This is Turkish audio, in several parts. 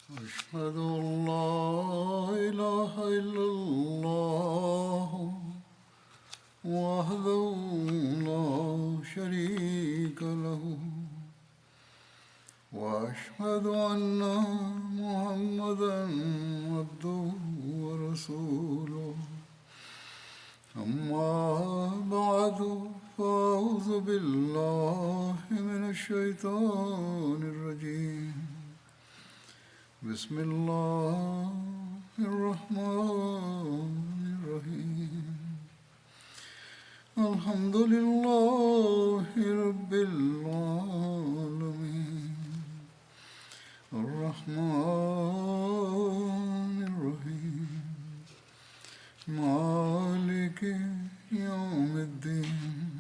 أشهد أن لا إله إلا الله وحده لا شريك له وأشهد أن محمدا عبده ورسوله أما بعد فأعوذ بالله من الشيطان الرجيم بسم الله الرحمن الرحيم الحمد لله رب العالمين الرحمن الرحيم مالك يوم الدين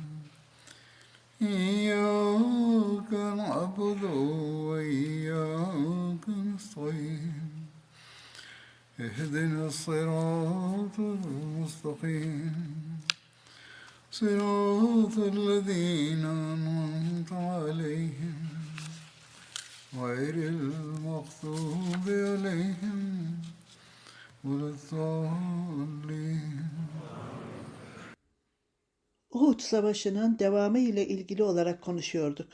إياك نعبد وإياك نستعين اهدنا الصراط المستقيم صراط الذين أنعمت عليهم غير المغضوب عليهم ولا الضالين. Uhud Savaşı'nın devamı ile ilgili olarak konuşuyorduk.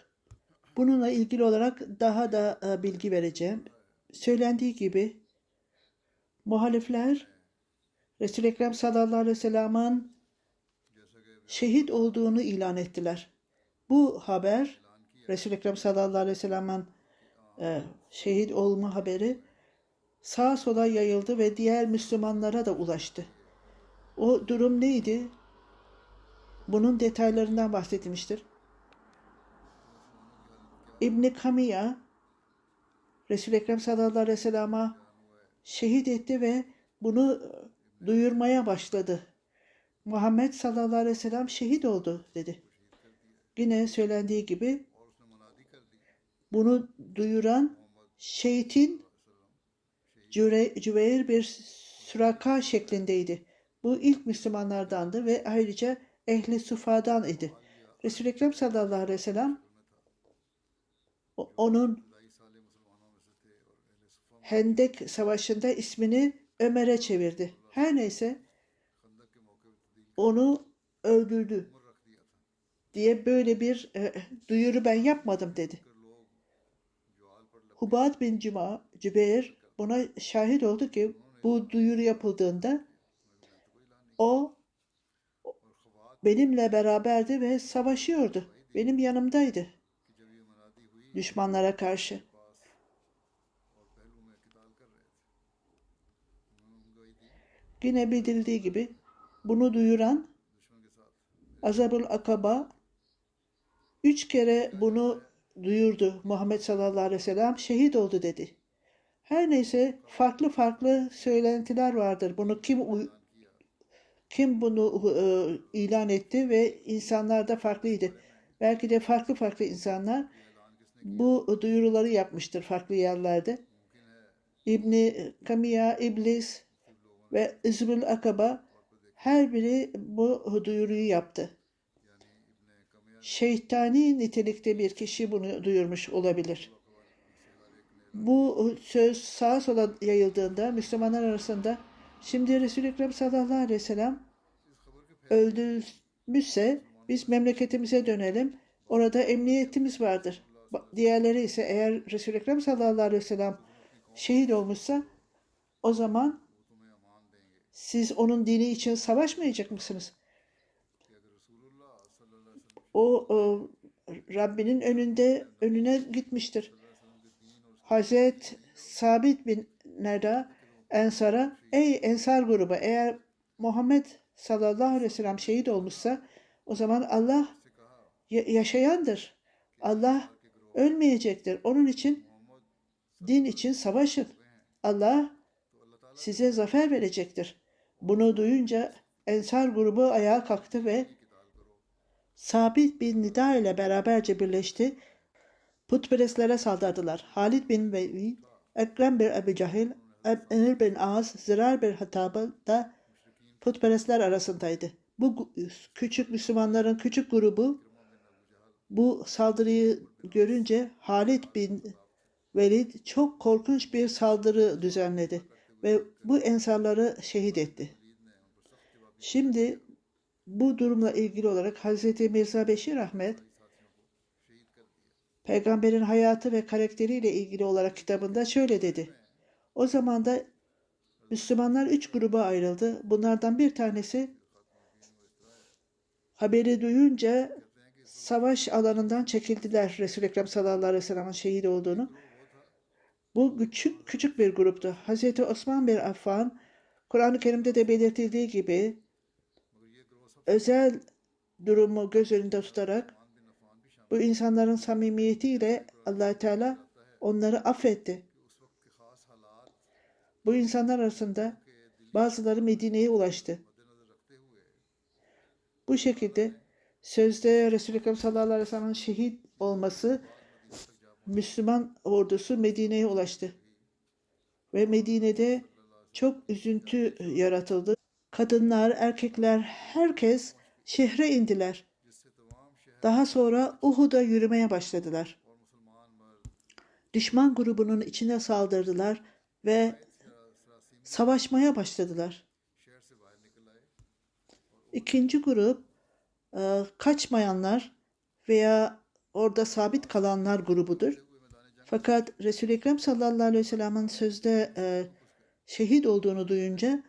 Bununla ilgili olarak daha da bilgi vereceğim. Söylendiği gibi muhalifler Resul-i Ekrem sallallahu aleyhi ve sellem'in şehit olduğunu ilan ettiler. Bu haber Resul-i Ekrem sallallahu aleyhi ve sellem'in şehit olma haberi sağa sola yayıldı ve diğer Müslümanlara da ulaştı. O durum neydi? Bunun detaylarından bahsetmiştir. İbn-i Kamiya Resul-i Ekrem sallallahu aleyhi ve sellem'e şehit etti ve bunu duyurmaya başladı. Muhammed sallallahu aleyhi ve sellem şehit oldu dedi. Yine söylendiği gibi bunu duyuran şeytin Cüveyr bir süraka şeklindeydi. Bu ilk Müslümanlardandı ve ayrıca ehli sufadan idi. Resul-i Ekrem sallallahu aleyhi ve sellem onun Hendek Savaşı'nda ismini Ömer'e çevirdi. Her neyse onu öldürdü diye böyle bir duyuru ben yapmadım dedi. Hubad bin Cübeyr buna şahit oldu ki bu duyuru yapıldığında o benimle beraberdi ve savaşıyordu. Benim yanımdaydı düşmanlara karşı. Yine bildirildiği gibi bunu duyuran Azabul Akaba 3 kere bunu duyurdu. Muhammed sallallahu aleyhi ve sellem şehit oldu dedi. Her neyse farklı söylentiler vardır. Bunu kim bunu ilan etti ve insanlar da farklıydı. Belki de farklı insanlar bu duyuruları yapmıştır farklı yerlerde. İbn-i Kamiya, İblis ve İzbul Akaba her biri bu duyuruyu yaptı. Şeytani nitelikte bir kişi bunu duyurmuş olabilir. Bu söz sağa sola yayıldığında Müslümanlar arasında şimdi Resul-i Ekrem sallallahu aleyhi ve sellem öldürmüşse biz memleketimize dönelim. Orada emniyetimiz vardır. Diğerleri ise eğer Resul-i Ekrem sallallahu aleyhi ve sellem şehit olmuşsa o zaman siz onun dini için savaşmayacak mısınız? O Rabbinin önüne gitmiştir. Hazret Sabit bin Neda Ensar'a ey Ensar grubu eğer Muhammed sallallahu aleyhi ve sellem şehit olmuşsa o zaman Allah yaşayandır. Allah ölmeyecektir. Onun için din için savaşın. Allah size zafer verecektir. Bunu duyunca Ensar grubu ayağa kalktı ve Sabit bin Nida ile beraberce birleşti. Putperestlere saldırdılar. Halid bin Velid, Ekrem bin Ebu Cahil, Emir bin Az, Zırar bin Hattab'ı da putperestler arasındaydı. Bu küçük Müslümanların küçük grubu bu saldırıyı görünce Halid bin Velid çok korkunç bir saldırı düzenledi ve bu ensarları şehit etti. Şimdi bu durumla ilgili olarak Hazreti Mirza Beşir Ahmet peygamberin hayatı ve karakteriyle ilgili olarak kitabında şöyle dedi. O zaman da Müslümanlar 3 gruba ayrıldı. Bunlardan bir tanesi haberi duyunca savaş alanından çekildiler, Resul-i Ekrem sallallahu aleyhi ve sellem'in şehit olduğunu. Bu küçük bir gruptu. Hazreti Osman bin Affan, Kur'an-ı Kerim'de de belirtildiği gibi özel durumu göz önünde tutarak bu insanların samimiyetiyle Allah Teala onları affetti. Bu insanlar arasında bazıları Medine'ye ulaştı. Bu şekilde sözde Resul-i Ekrem sallallahu aleyhi ve sellem'in şehit olması, Müslüman ordusu Medine'ye ulaştı. Ve Medine'de çok üzüntü yaratıldı. Kadınlar, erkekler, herkes şehre indiler. Daha sonra Uhud'a yürümeye başladılar. Düşman grubunun içine saldırdılar ve savaşmaya başladılar. İkinci grup kaçmayanlar veya orada sabit kalanlar grubudur. Fakat Resul-i Ekrem sallallahu aleyhi ve sellem'in sözde şehit olduğunu duyunca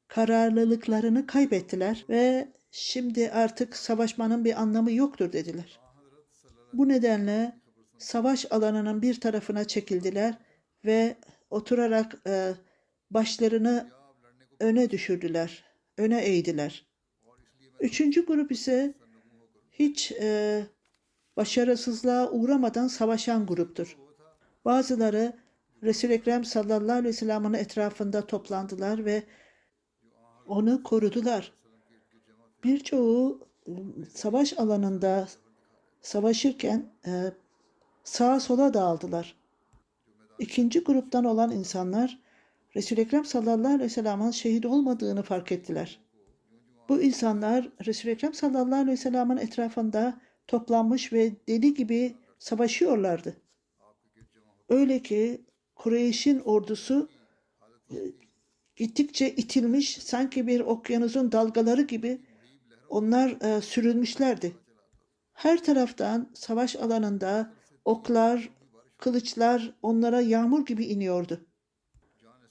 kararlılıklarını kaybettiler ve şimdi artık savaşmanın bir anlamı yoktur dediler. Bu nedenle savaş alanının bir tarafına çekildiler ve oturarak başlarını öne düşürdüler, öne eğdiler. Üçüncü grup ise hiç başarısızlığa uğramadan savaşan gruptur. Bazıları Resul-i Ekrem sallallahu aleyhi ve sellem'in etrafında toplandılar ve onu korudular. Birçoğu savaş alanında savaşırken sağa sola dağıldılar. İkinci gruptan olan insanlar Resul-i Ekrem sallallahu aleyhi ve sellem'in şehit olmadığını fark ettiler. Bu insanlar Resul-i Ekrem sallallahu aleyhi ve sellem'in etrafında toplanmış ve deli gibi savaşıyorlardı. Öyle ki Kureyş'in ordusu gittikçe itilmiş, sanki bir okyanusun dalgaları gibi onlar sürülmüşlerdi. Her taraftan savaş alanında oklar, kılıçlar onlara yağmur gibi iniyordu.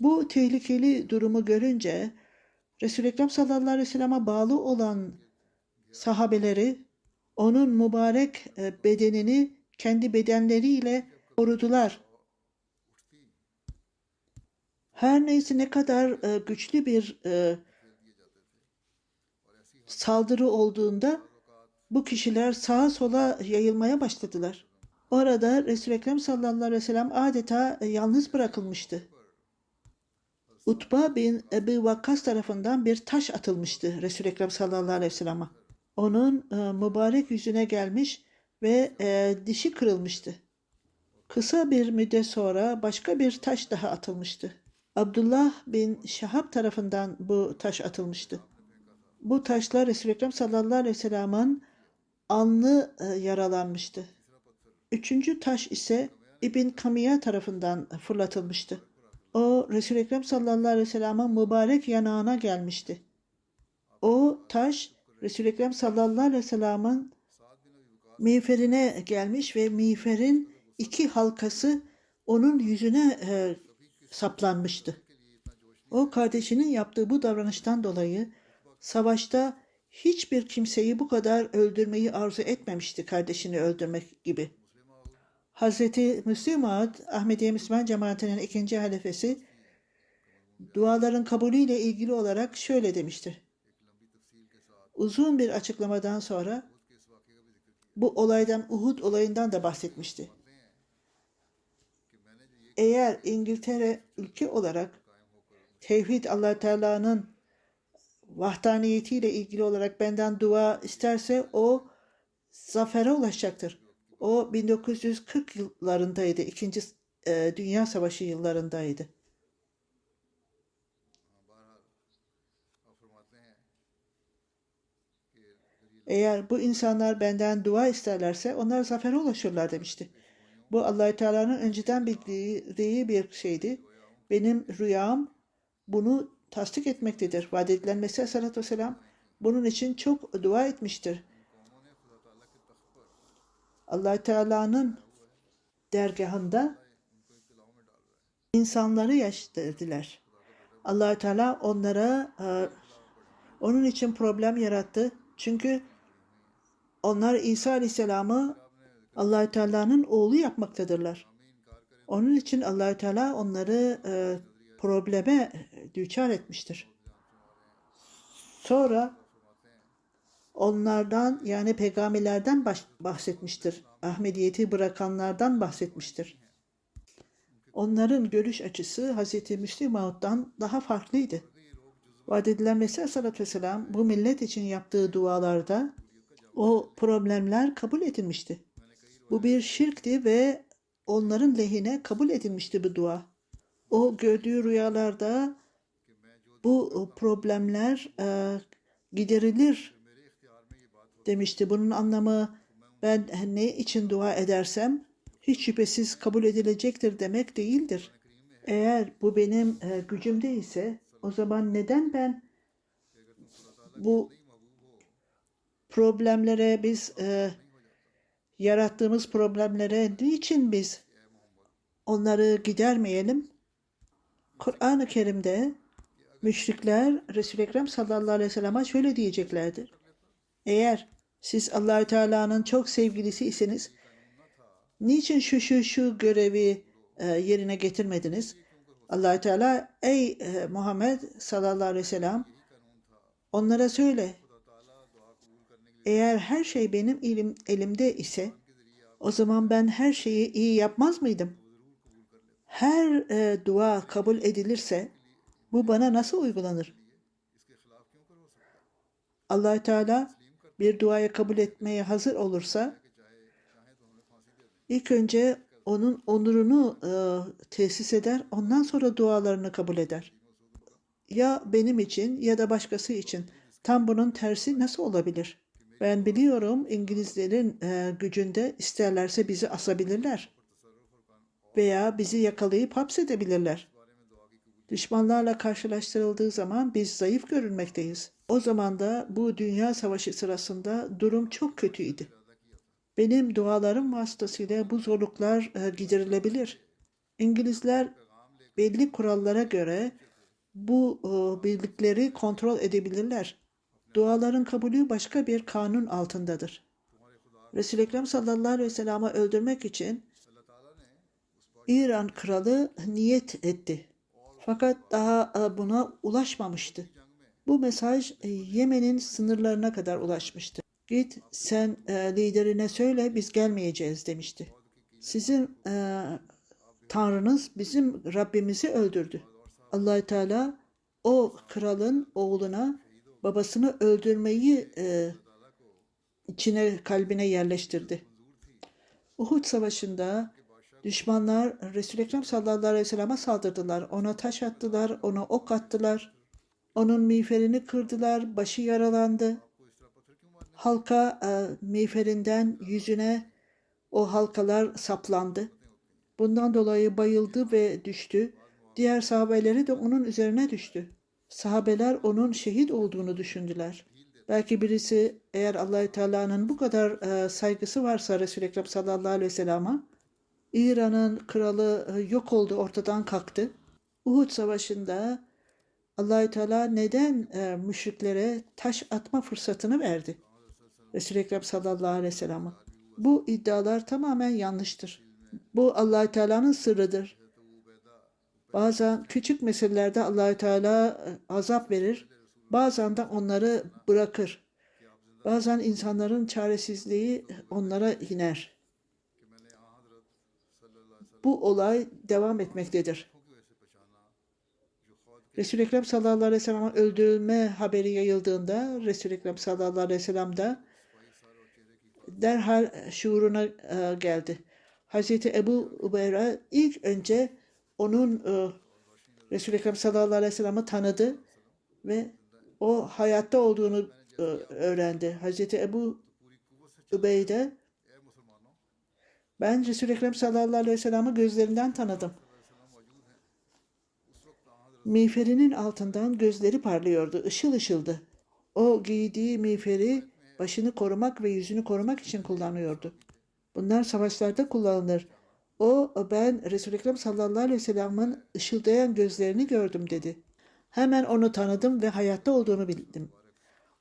Bu tehlikeli durumu görünce Resul-i Ekrem sallallahu aleyhi ve sellem'e bağlı olan sahabeleri onun mübarek bedenini kendi bedenleriyle korudular. Her neyse ne kadar güçlü bir saldırı olduğunda bu kişiler sağa sola yayılmaya başladılar. Orada Resul-i Ekrem sallallahu aleyhi ve sellem adeta yalnız bırakılmıştı. Utba bin Ebi Vakkas tarafından bir taş atılmıştı Resul-i Ekrem sallallahu aleyhi ve sellem'e. Onun mübarek yüzüne gelmiş ve dişi kırılmıştı. Kısa bir müddet sonra başka bir taş daha atılmıştı. Abdullah bin Şahab tarafından bu taş atılmıştı. Bu taşlar Resul-i Ekrem sallallahu aleyhi ve sellem'in alnı yaralanmıştı. Üçüncü taş ise İbn Kamiye tarafından fırlatılmıştı. O Resul-i Ekrem sallallahu aleyhi ve sellem'in mübarek yanağına gelmişti. O taş Resul-i Ekrem sallallahu aleyhi ve sellem'in miğferine gelmiş ve miğferin iki halkası onun yüzüne saplanmıştı. O kardeşinin yaptığı bu davranıştan dolayı savaşta hiçbir kimseyi bu kadar öldürmeyi arzu etmemişti, kardeşini öldürmek gibi. Hazreti Müslim Maud, Ahmediye Müslüman cemaatinin ikinci halifesi, duaların kabulüyle ilgili olarak şöyle demiştir. Uzun bir açıklamadan sonra bu olaydan, Uhud olayından da bahsetmişti. Eğer İngiltere ülke olarak tevhid Allah Teala'nın vahdaniyetiyle ilgili olarak benden dua isterse o zafere ulaşacaktır. O 1940 yıllarındaydı. İkinci Dünya Savaşı yıllarındaydı. Eğer bu insanlar benden dua isterlerse onlar zafere ulaşırlar demişti. Bu Allah Teala'nın önceden bildiği bir şeydi. Benim rüyam bunu tasdik etmektedir. Vaat edilen Mesih Aleyhisselatü Vesselam bunun için çok dua etmiştir. Allah Teala'nın dergahında insanları yaşattılar. Allah Teala onlara onun için problem yarattı. Çünkü onlar İsa Aleyhisselam'ı Allah Teala'nın oğlu yapmaktadırlar. Onun için Allah Teala onları probleme düçar etmiştir. Sonra onlardan yani peygamberlerden bahsetmiştir. Ahmediyeti bırakanlardan bahsetmiştir. Onların görüş açısı Hz. Müslim Maud'dan daha farklıydı. Vaat edilen Mesih Aleyhisselatü Vesselam bu millet için yaptığı dualarda o problemler kabul edilmişti. Bu bir şirkti ve onların lehine kabul edilmişti bu dua. O gördüğü rüyalarda bu problemler giderilir demişti. Bunun anlamı ben ne için dua edersem hiç şüphesiz kabul edilecektir demek değildir. Eğer bu benim gücümde ise o zaman neden ben bu problemlere yarattığımız problemlere niçin biz onları gidermeyelim? Kur'an-ı Kerim'de müşrikler Resul-i Ekrem sallallahu aleyhi ve sellem'e şöyle diyeceklerdir. Eğer siz Allah Teala'nın çok sevgilisi iseniz niçin şu görevi yerine getirmediniz? Allah Teala ey Muhammed sallallahu aleyhi ve sellem onlara söyle. Eğer her şey benim elimde ise o zaman ben her şeyi iyi yapmaz mıydım? Her dua kabul edilirse bu bana nasıl uygulanır? Allah Teala bir duaya kabul etmeye hazır olursa ilk önce onun onurunu tesis eder, ondan sonra dualarını kabul eder. Ya benim için ya da başkası için tam bunun tersi nasıl olabilir? Ben biliyorum İngilizlerin gücünde isterlerse bizi asabilirler veya bizi yakalayıp hapsedebilirler. Düşmanlarla karşılaştırıldığı zaman biz zayıf görülmekteyiz. O zaman da bu dünya savaşı sırasında durum çok kötüydü. Benim dualarım vasıtasıyla bu zorluklar giderilebilir. İngilizler belli kurallara göre bu birlikleri kontrol edebilirler. Duaların kabulü başka bir kanun altındadır. Resul-i Ekrem sallallahu aleyhi ve sellem'i öldürmek için İran kralı niyet etti. Fakat daha buna ulaşmamıştı. Bu mesaj Yemen'in sınırlarına kadar ulaşmıştı. Git sen liderine söyle biz gelmeyeceğiz demişti. Sizin Tanrınız bizim Rabbimizi öldürdü. Allah Teala o kralın oğluna babasını öldürmeyi kalbine yerleştirdi. Uhud Savaşı'nda düşmanlar Resul-i Ekrem sallallahu aleyhi ve sellem'e saldırdılar. Ona taş attılar, ona ok attılar. Onun miğferini kırdılar, başı yaralandı. Halka miğferinden yüzüne o halkalar saplandı. Bundan dolayı bayıldı ve düştü. Diğer sahabeleri de onun üzerine düştü. Sahabeler onun şehit olduğunu düşündüler. Belki birisi eğer Allah-u Teala'nın bu kadar saygısı varsa Resul-i Ekrem sallallahu aleyhi ve sellem'e İran'ın kralı yok oldu, ortadan kalktı. Uhud Savaşı'nda Allah-u Teala neden müşriklere taş atma fırsatını verdi? Resul-i Ekrem sallallahu aleyhi ve sellem'e. Bu iddialar tamamen yanlıştır. Bu Allah-u Teala'nın sırrıdır. Bazen küçük meselelerde Allah-u Teala azap verir. Bazen de onları bırakır. Bazen insanların çaresizliği onlara iner. Bu olay devam etmektedir. Resul-i Ekrem sallallahu aleyhi ve sellem'in öldürülme haberi yayıldığında Resul-i Ekrem sallallahu aleyhi ve sellem de derhal şuuruna geldi. Hazreti Ebu Ubeyre ilk önce onun Resul-i Ekrem sallallahu aleyhi ve sellem'i tanıdı ve o hayatta olduğunu öğrendi. Hazreti Ebu Ubeyde Ben Resul-i Ekrem sallallahu aleyhi ve sellem'i gözlerinden tanıdım. Miğferinin altından gözleri parlıyordu, ışıl ışıldı. O giydiği miğferi başını korumak ve yüzünü korumak için kullanıyordu. Bunlar savaşlarda kullanılır. Ben Resul-i Ekrem sallallahu aleyhi ve sellem'in ışıldayan gözlerini gördüm dedi. Hemen onu tanıdım ve hayatta olduğunu bildim.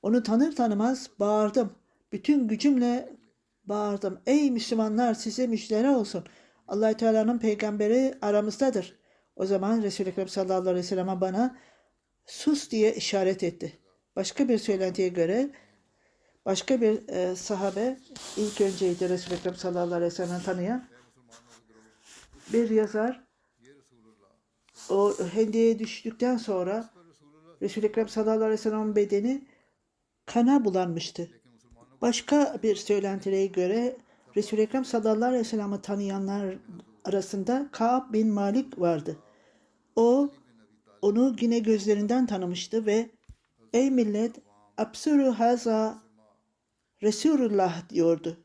Onu tanır tanımaz bağırdım. Bütün gücümle bağırdım. Ey Müslümanlar, size müjdeler olsun. Allah-u Teala'nın peygamberi aramızdadır. O zaman Resul-i Ekrem sallallahu aleyhi ve sellem bana sus diye işaret etti. Başka bir söylentiye göre başka bir sahabe ilk önceydi Resul-i Ekrem sallallahu aleyhi ve sellem'i tanıyan bir yazar. O hendeye düştükten sonra Resul-i Ekrem sallallahu aleyhi ve sellem'in bedeni kana bulanmıştı. Başka bir söylentiye göre Resul-i Ekrem sallallahu aleyhi ve sellem'i tanıyanlar arasında Ka'b bin Malik vardı. Onu yine gözlerinden tanımıştı ve ey millet, absuru haza Resulullah diyordu.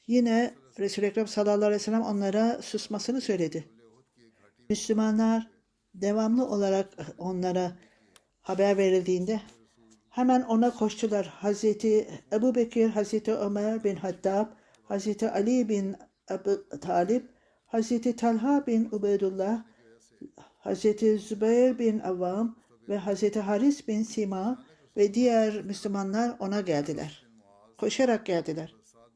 Yine Resul-i Ekrem sallallahu aleyhi ve sellem onlara susmasını söyledi. Müslümanlar devamlı olarak onlara haber verildiğinde hemen ona koştular. Hazreti Ebu Bekir, Hazreti Ömer bin Hattab, Hazreti Ali bin Ebu Talib, Hazreti Talha bin Ubeydullah, Hazreti Zübeyir bin Avvam ve Hazreti Haris bin Sima ve diğer Müslümanlar ona geldiler. Koşarak geldiler.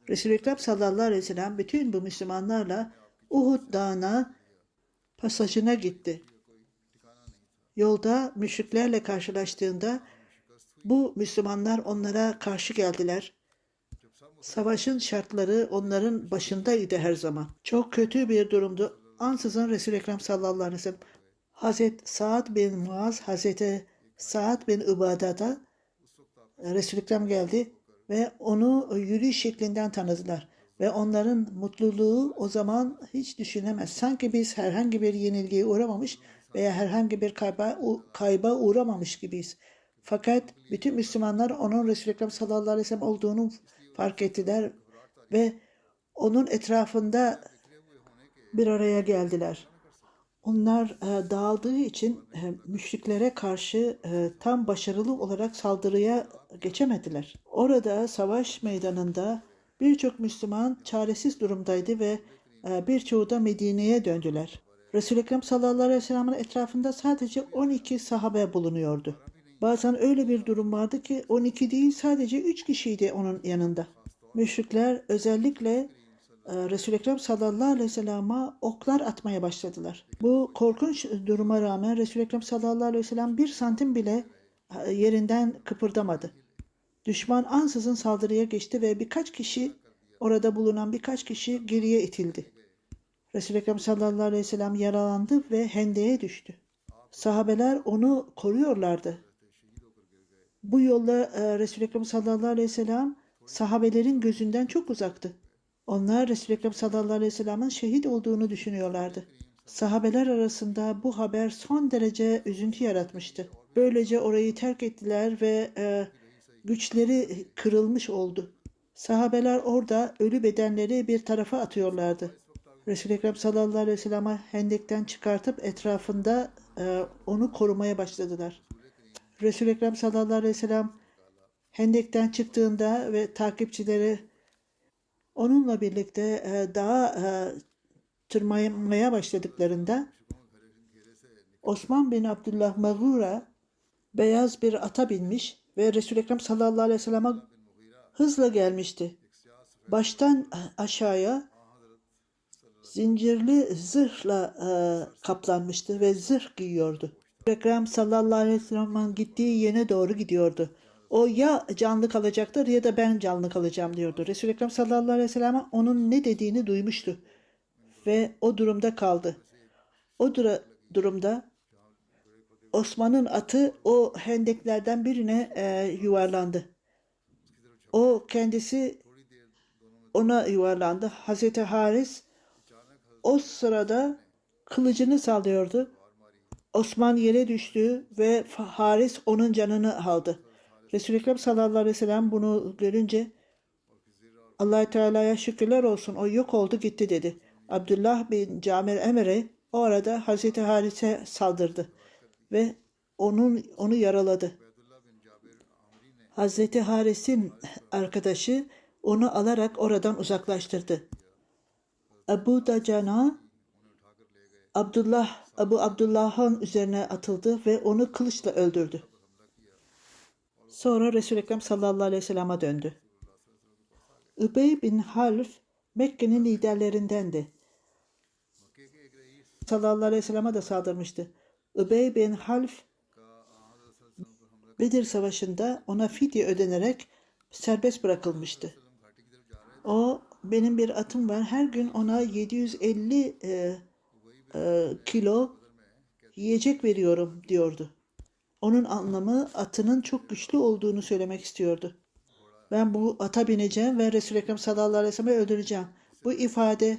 Resul-i Ekrem sallallahu aleyhi ve sellem bütün bu Müslümanlarla Uhud Dağı'na pasajına gitti. Yolda müşriklerle karşılaştığında bu Müslümanlar onlara karşı geldiler. Savaşın şartları onların başındaydı her zaman. Çok kötü bir durumdu. Ansızın Resul-i Ekrem sallallahu aleyhi ve sellem Hazreti Sa'd bin Muaz, Hazreti Sa'd bin Ubada'da Resul-i Ekrem geldi ve onu yürüyüş şeklinden tanıdılar. Ve onların mutluluğu o zaman hiç düşünemez. Sanki biz herhangi bir yenilgiye uğramamış veya herhangi bir kayba uğramamış gibiyiz. Fakat bütün Müslümanlar onun Resul-i Ekrem sallallahu aleyhi ve sellem olduğunu fark ettiler ve onun etrafında bir araya geldiler. Onlar dağıldığı için müşriklere karşı tam başarılı olarak saldırıya geçemediler. Orada savaş meydanında birçok Müslüman çaresiz durumdaydı ve birçoğu da Medine'ye döndüler. Resul-i Ekrem sallallahu aleyhi ve sellem'in etrafında sadece 12 sahabe bulunuyordu. Bazen öyle bir durum vardı ki 12 değil sadece 3 kişiydi onun yanında. Müşrikler özellikle Resul-i Ekrem sallallahu aleyhi ve sellem'e oklar atmaya başladılar. Bu korkunç duruma rağmen Resul-i Ekrem sallallahu aleyhi ve sellem bir santim bile yerinden kıpırdamadı. Düşman ansızın saldırıya geçti ve orada bulunan birkaç kişi geriye itildi. Resul-i Ekrem sallallahu aleyhi ve sellem yaralandı ve hendeye düştü. Sahabeler onu koruyorlardı. Bu yolla Resul-i Ekrem sallallahu aleyhi ve sellem sahabelerin gözünden çok uzaktı. Onlar Resul-i Ekrem sallallahu aleyhi ve sellem'in şehit olduğunu düşünüyorlardı. Sahabeler arasında bu haber son derece üzüntü yaratmıştı. Böylece orayı terk ettiler ve güçleri kırılmış oldu. Sahabeler orada ölü bedenleri bir tarafa atıyorlardı. Resul-i Ekrem sallallahu aleyhi ve sellem'i hendekten çıkartıp etrafında onu korumaya başladılar. Resul-i Ekrem sallallahu aleyhi ve sellem hendekten çıktığında ve takipçileri onunla birlikte dağa tırmanmaya başladıklarında Osman bin Abdullah Mağrura beyaz bir ata binmiş ve Resul-i Ekrem sallallahu aleyhi ve sellem'e hızla gelmişti. Baştan aşağıya zincirli zırhla kaplanmıştı ve zırh giyiyordu. Ekrem sallallahu aleyhi ve sellem'in gittiği yöne doğru gidiyordu. O ya canlı kalacaktır ya da ben canlı kalacağım diyordu. Resul-i Ekrem sallallahu aleyhi ve sellem onun ne dediğini duymuştu ve o durumda kaldı. Durumda Osman'ın atı o hendeklerden birine yuvarlandı. O kendisi ona yuvarlandı. Hazreti Haris o sırada kılıcını sallıyordu. Osman yere düştü ve Haris onun canını aldı. Resul-i Ekrem sallallahu aleyhi ve sellem bunu görünce Allah Teala'ya şükürler olsun, o yok oldu gitti dedi. Abdullah bin Camer Emre o arada Hazreti Haris'e saldırdı ve onu yaraladı. Hazreti Haris'in arkadaşı onu alarak oradan uzaklaştırdı. Ebu Dacana Abu Abdullah'ın üzerine atıldı ve onu kılıçla öldürdü. Sonra Resul-i Ekrem sallallahu aleyhi ve sellem'e döndü. Übey bin Half Mekke'nin liderlerindendi. Sallallahu aleyhi ve sellem'e de saldırmıştı. Übey bin Half Bedir Savaşı'nda ona fidye ödenerek serbest bırakılmıştı. O, benim bir atım var, her gün ona 750 kilo yiyecek veriyorum diyordu. Onun anlamı atının çok güçlü olduğunu söylemek istiyordu. Ben bu ata bineceğim ve Resul-i Ekrem sallallahu aleyhi ve sellem'i öldüreceğim. Bu ifade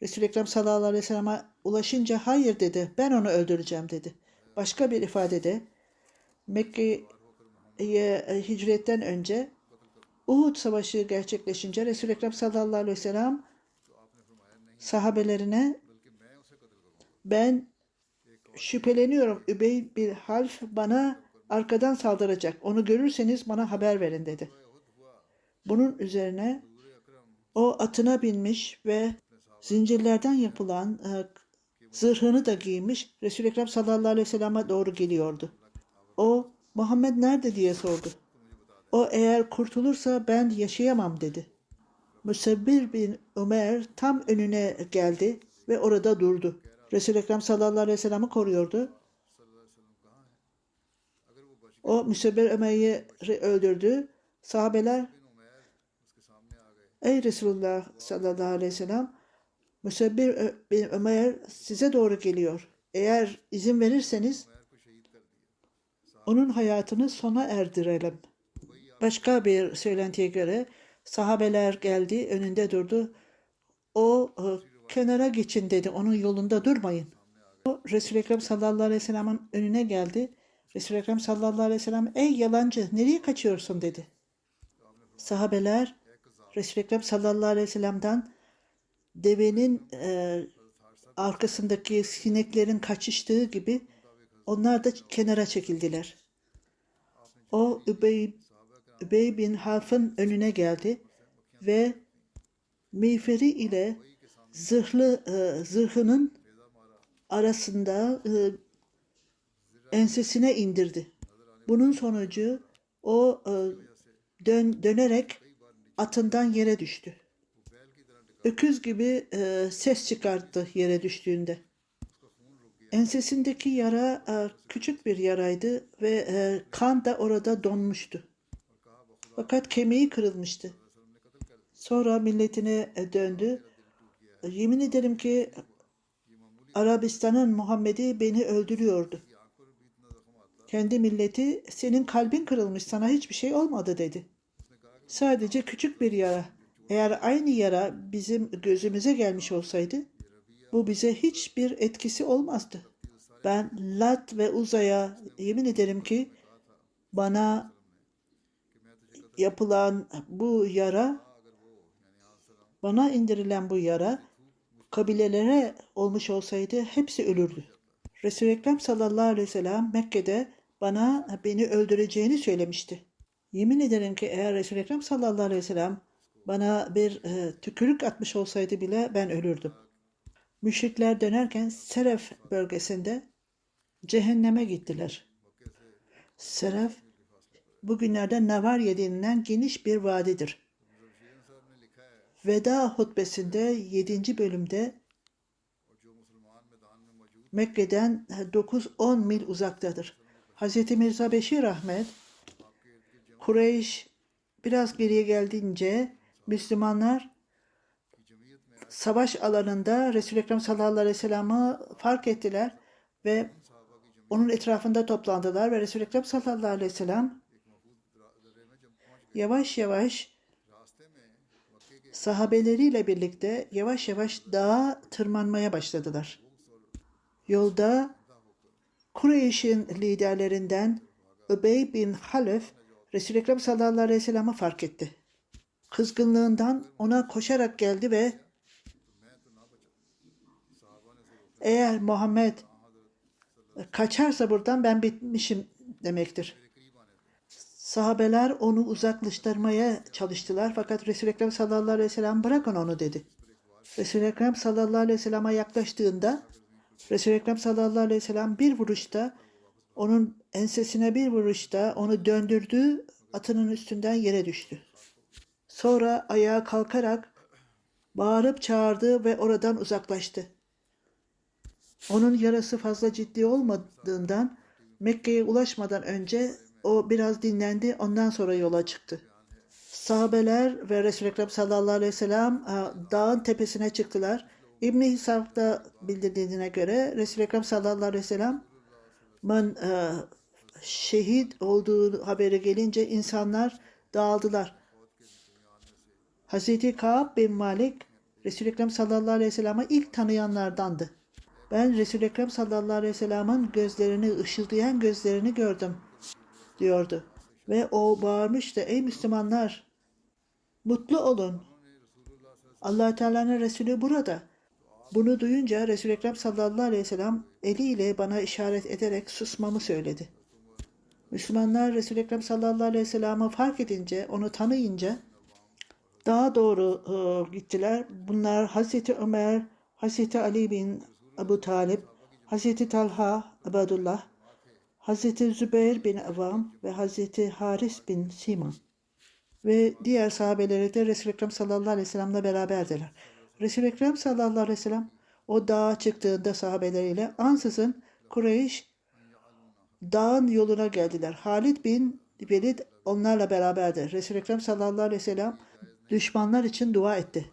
Resul-i Ekrem sallallahu aleyhi ve sellem'e ulaşınca hayır dedi, ben onu öldüreceğim dedi. Başka bir ifadede Mekke'ye hicretten önce Uhud Savaşı gerçekleşince Resul-i Ekrem sallallahu aleyhi ve sellem sahabelerine ben şüpheleniyorum Übey bin Half bana arkadan saldıracak. Onu görürseniz bana haber verin dedi. Bunun üzerine o atına binmiş ve zincirlerden yapılan zırhını da giymiş. Resul-i Ekrem sallallahu aleyhi ve sellem'e doğru geliyordu. O Muhammed nerede diye sordu. O eğer kurtulursa ben yaşayamam dedi. Müsebbir bin Ömer tam önüne geldi ve orada durdu. Resul-i Ekrem sallallahu aleyhi ve sellem'i koruyordu. O Müsebbir Ömer'i öldürdü. Sahabeler ey Resulullah sallallahu aleyhi ve sellem Müsebbir bin Ömer size doğru geliyor. Eğer izin verirseniz onun hayatını sona erdirelim. Başka bir söylentiye göre sahabeler geldi, önünde durdu. O kenara geçin dedi, onun yolunda durmayın. O Resul-i Ekrem sallallahu aleyhi ve sellem'in önüne geldi. Resul-i Ekrem sallallahu aleyhi ve sellem ey yalancı nereye kaçıyorsun dedi. Sahabeler Resul-i Ekrem sallallahu aleyhi ve sellem'den devenin arkasındaki sineklerin kaçıştığı gibi onlar da kenara çekildiler. O Übey bin Half'ın önüne geldi ve miğferi ile zırhının arasında ensesine indirdi. Bunun sonucu o dönerek atından yere düştü. Öküz gibi ses çıkarttı yere düştüğünde. Ensesindeki yara küçük bir yaraydı ve kan da orada donmuştu. Fakat kemiği kırılmıştı. Sonra milletine döndü. Yemin ederim ki Arabistan'ın Muhammed'i beni öldürüyordu. Kendi milleti senin kalbin kırılmış, sana hiçbir şey olmadı dedi. Sadece küçük bir yara. Eğer aynı yara bizim gözümüze gelmiş olsaydı bu bize hiçbir etkisi olmazdı. Ben Lat ve Uza'ya yemin ederim ki bana yapılan bu yara, bana indirilen bu yara kabilelere olmuş olsaydı hepsi ölürdü. Resul-i Ekrem sallallahu aleyhi ve sellem Mekke'de beni öldüreceğini söylemişti. Yemin ederim ki eğer Resul-i Ekrem sallallahu aleyhi ve sellem bana bir tükürük atmış olsaydı bile ben ölürdüm. Müşrikler dönerken Seref bölgesinde cehenneme gittiler. Seref bugünlerde Navarye denilen geniş bir vadidir. Veda hutbesinde 7. bölümde Mekke'den 9-10 mil uzaktadır. Hz. Mirza Beşir Ahmet Kureyş biraz geriye geldiğince Müslümanlar savaş alanında Resul-i Ekrem sallallahu aleyhi ve sellem'i fark ettiler ve onun etrafında toplandılar ve Resul-i Ekrem sallallahu aleyhi ve sellem yavaş yavaş sahabeleriyle birlikte yavaş yavaş dağa tırmanmaya başladılar. Yolda Kureyş'in liderlerinden Übey bin Halef Resul-i Ekrem sallallahu aleyhi ve sellem'i fark etti. kızgınlığından ona koşarak geldi ve eğer Muhammed kaçarsa buradan ben bitmişim demektir. Sahabeler onu uzaklaştırmaya çalıştılar fakat Resul-i Ekrem sallallahu aleyhi ve sellem bırakın onu dedi. Resul-i Ekrem sallallahu aleyhi ve sellem'e yaklaştığında Resul-i Ekrem sallallahu aleyhi ve sellem bir vuruşta onun ensesine bir vuruşta onu döndürdü, atının üstünden yere düştü. Sonra ayağa kalkarak bağırıp çağırdı ve oradan uzaklaştı. Onun yarası fazla ciddi olmadığından Mekke'ye ulaşmadan önce o biraz dinlendi, ondan sonra yola çıktı. Sahabeler ve Resul-i Ekrem sallallahu aleyhi ve sellem dağın tepesine çıktılar. İbn-i Hisab'da bildirdiğine göre Resul-i Ekrem sallallahu aleyhi ve sellem'in şehit olduğu haberi gelince insanlar dağıldılar. Hazreti Ka'b bin Malik Resul-i Ekrem sallallahu aleyhi ve sellem'i ilk tanıyanlardandı. Ben Resul-i Ekrem sallallahu aleyhi ve sellem'in gözlerini, ışıldayan gözlerini gördüm diyordu. Ve o bağırmıştı, ey Müslümanlar mutlu olun. Allah Teala'nın Resulü burada. Bunu duyunca Resul-i Ekrem sallallahu aleyhi ve sellem eliyle bana işaret ederek susmamı söyledi. Müslümanlar Resul-i Ekrem sallallahu aleyhi ve sellem'i fark edince, onu tanıyınca daha doğru gittiler. Bunlar Hazreti Ömer, Hazreti Ali bin Ebu Talib, Hazreti Talha, Abdullah, Hazreti Zübeyir bin Avvam ve Hazreti Haris bin Siman ve diğer sahabeleri de Resul-i Ekrem sallallahu aleyhi ve sellem'le beraberdiler. Resul-i Ekrem sallallahu aleyhi ve sellem o dağa çıktığında sahabeleriyle ansızın Kureyş dağın yoluna geldiler. Halid bin Velid onlarla beraberdi. Resul-i Ekrem sallallahu aleyhi ve sellem düşmanlar için dua etti.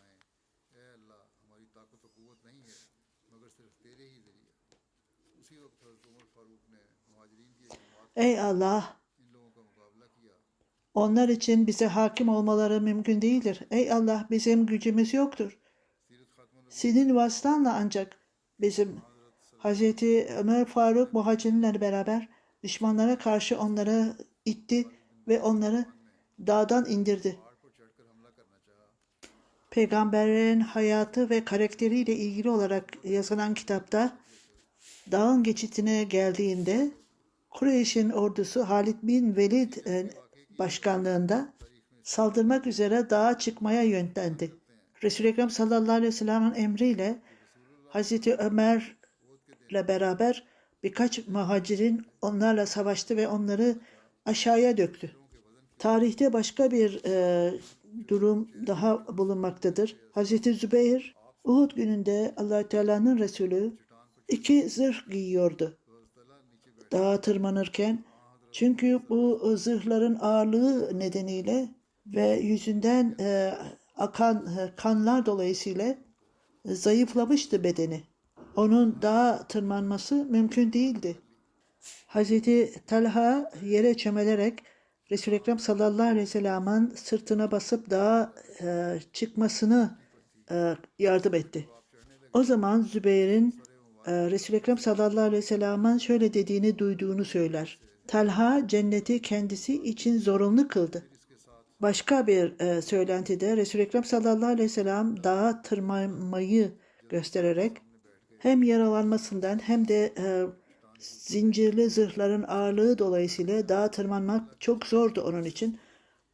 Ey Allah! Onlar için bize hakim olmaları mümkün değildir. Ey Allah, bizim gücümüz yoktur. Senin vasıtanla ancak bizim Hazreti Ömer Faruk muhacirlerle beraber düşmanlara karşı onları itti ve onları dağdan indirdi. Peygamberlerin hayatı ve karakteriyle ilgili olarak yazılan kitapta dağın geçitine geldiğinde Kureyş'in ordusu Halid bin Velid başkanlığında saldırmak üzere dağa çıkmaya yönlendi. Resul-i Ekrem sallallahu aleyhi ve sellem'in emriyle Hazreti Ömer'le beraber birkaç muhacirin onlarla savaştı ve onları aşağıya döktü. Tarihte başka bir durum daha bulunmaktadır. Hazreti Zübeyir Uhud gününde Allah Teala'nın Resulü 2 zırh giyiyordu dağa tırmanırken. Çünkü bu zırhların ağırlığı nedeniyle ve yüzünden akan kanlar dolayısıyla zayıflamıştı bedeni. Onun dağa tırmanması mümkün değildi. Hazreti Talha yere çömelerek Resul-i Ekrem sallallahu aleyhi ve sellem'in sırtına basıp dağa çıkmasını yardım etti. O zaman Zübeyir'in Resul-i Ekrem sallallahu aleyhi ve sellem'in şöyle dediğini duyduğunu söyler. Talha cenneti kendisi için zorunlu kıldı. Başka bir söylentide Resul-i Ekrem sallallahu aleyhi ve sellem dağa tırmanmayı göstererek hem yaralanmasından hem de zincirli zırhların ağırlığı dolayısıyla dağa tırmanmak çok zordu onun için.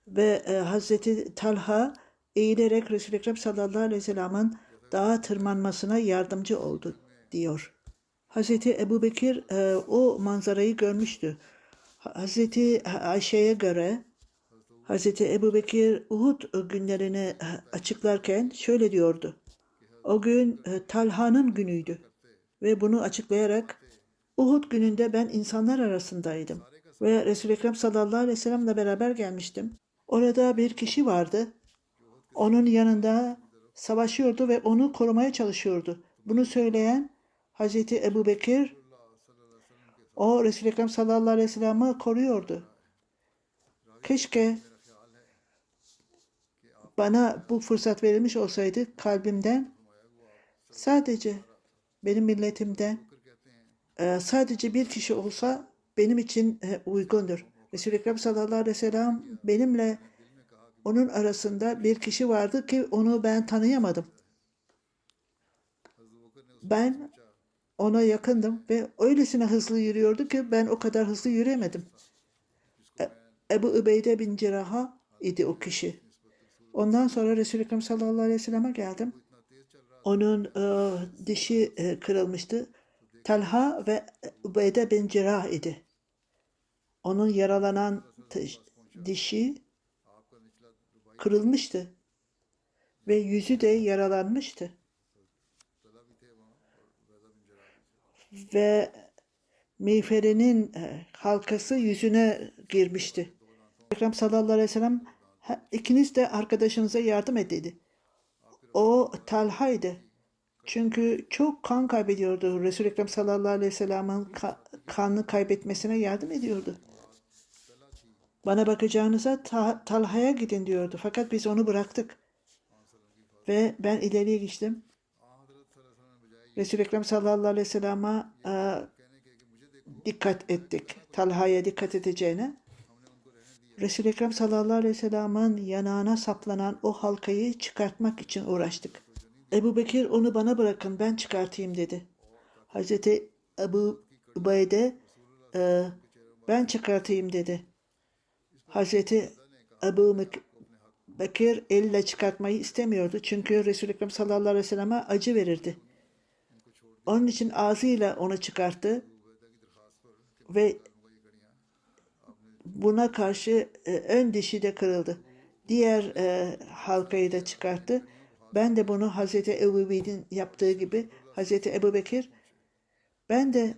Ve Hazreti Talha eğilerek Resul-i Ekrem sallallahu aleyhi ve sellem'in dağa tırmanmasına yardımcı oldu diyor. Hazreti Ebubekir o manzarayı görmüştü. Hazreti Ayşe'ye göre Hazreti Ebubekir Uhud günlerini açıklarken şöyle diyordu. O gün Talha'nın günüydü ve bunu açıklayarak Uhud gününde ben insanlar arasındaydım ve Resul-i Ekrem sallallahu aleyhi ve sellem'le beraber gelmiştim. Orada bir kişi vardı. Onun yanında savaşıyordu ve onu korumaya çalışıyordu. Bunu söyleyen Hazreti Ebubekir o Resul-i Ekrem sallallahu aleyhi ve sellem'i koruyordu. Keşke bana bu fırsat verilmiş olsaydı kalbimden sadece benim milletimden sadece bir kişi olsa benim için uygundur. Resul-i Ekrem sallallahu aleyhi ve sellem benimle Onun arasında bir kişi vardı ki onu ben tanıyamadım. Ben ona yakındım ve öylesine hızlı yürüyordu ki ben o kadar hızlı yürüyemedim. Ebu Übeyde bin Cerrah'a idi o kişi. Ondan sonra Resul-i Ekrem sallallahu aleyhi ve sellem'e geldim. Onun dişi kırılmıştı. Talha ve Übeyde bin Cerrah idi. Onun yaralanan dişi kırılmıştı ve yüzü de yaralanmıştı. Ve miğferinin halkası yüzüne girmişti. Ekrem sallallahu aleyhi ve sellem ikiniz de arkadaşınıza yardım et dedi. O Talha'ydı. Çünkü çok kan kaybediyordu. Resul-i Ekrem sallallahu aleyhi ve sellem'in kanını kaybetmesine yardım ediyordu. Bana bakacağınıza Talha'ya gidin diyordu. Fakat biz onu bıraktık. Ve ben ileriye geçtim. Resul-i Ekrem sallallahu aleyhi ve sellem'e dikkat ettik. Talha'ya dikkat edeceğine. Resul-i Ekrem sallallahu aleyhi ve sellem'in yanağına saplanan o halkayı çıkartmak için uğraştık. Ebu Bekir onu bana bırakın ben çıkartayım dedi. Hazreti Ebu Übeyde ben çıkartayım dedi. Hazreti Ebu Bekir elle çıkartmayı istemiyordu. Çünkü Resul-i Ekrem sallallahu aleyhi ve selleme acı verirdi. Onun için ağzıyla onu çıkarttı ve buna karşı ön dişi de kırıldı. Diğer halkayı da çıkarttı. Ben de bunu Hazreti Ebu Bekir'in yaptığı gibi Hazreti Ebu Bekir ben de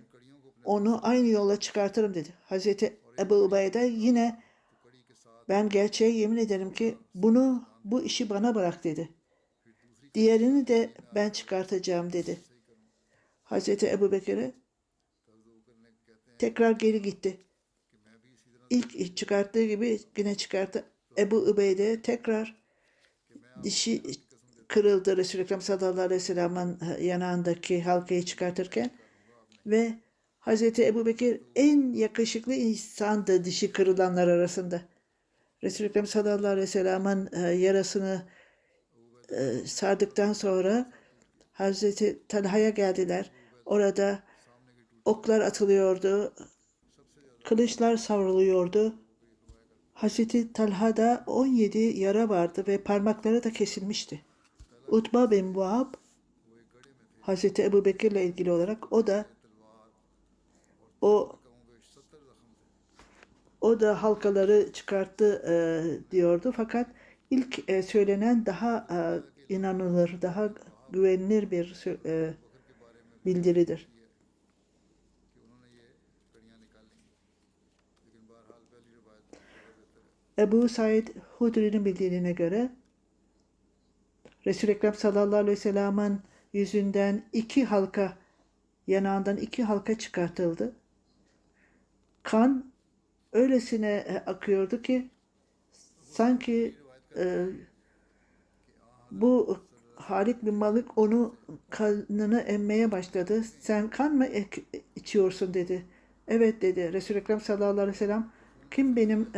onu aynı yolla çıkartırım dedi. Hazreti Ebu Ubeyde yine ben gerçeğe yemin ederim ki bu işi bana bırak dedi. Diğerini de ben çıkartacağım dedi. Hazreti Ebu Bekir'e tekrar geri gitti. İlk çıkarttığı gibi yine çıkarttı. Ebu Übeyde tekrar dişi kırıldı Resul-i Ekrem sallallahu aleyhi ve sellem'in yanağındaki halkayı çıkartırken ve Hazreti Ebu Bekir en yakışıklı insandı dişi kırılanlar arasında. Resul-i Ekrem sallallahu aleyhi ve sellem'in yarasını sardıktan sonra Hazreti Talha'ya geldiler. Orada oklar atılıyordu, kılıçlar savruluyordu. Hazreti Talha'da 17 yara vardı ve parmakları da kesilmişti. Utba bin Muab, Hazreti Ebu Bekir'le ilgili olarak o da halkaları çıkarttı diyordu. Fakat ilk söylenen daha inanılır, daha güvenilir bir bildiridir. Ebu Said Hudri'nin bildiğine göre Resul-i Ekrem sallallahu aleyhi ve sellem'in yüzünden yanağından iki halka çıkartıldı. Kan öylesine akıyordu ki sanki bu Halid bin Malik onu kanını emmeye başladı. Sen kan mı içiyorsun dedi. Evet dedi. Resul-i Ekrem sallallahu aleyhi ve sellem kim benim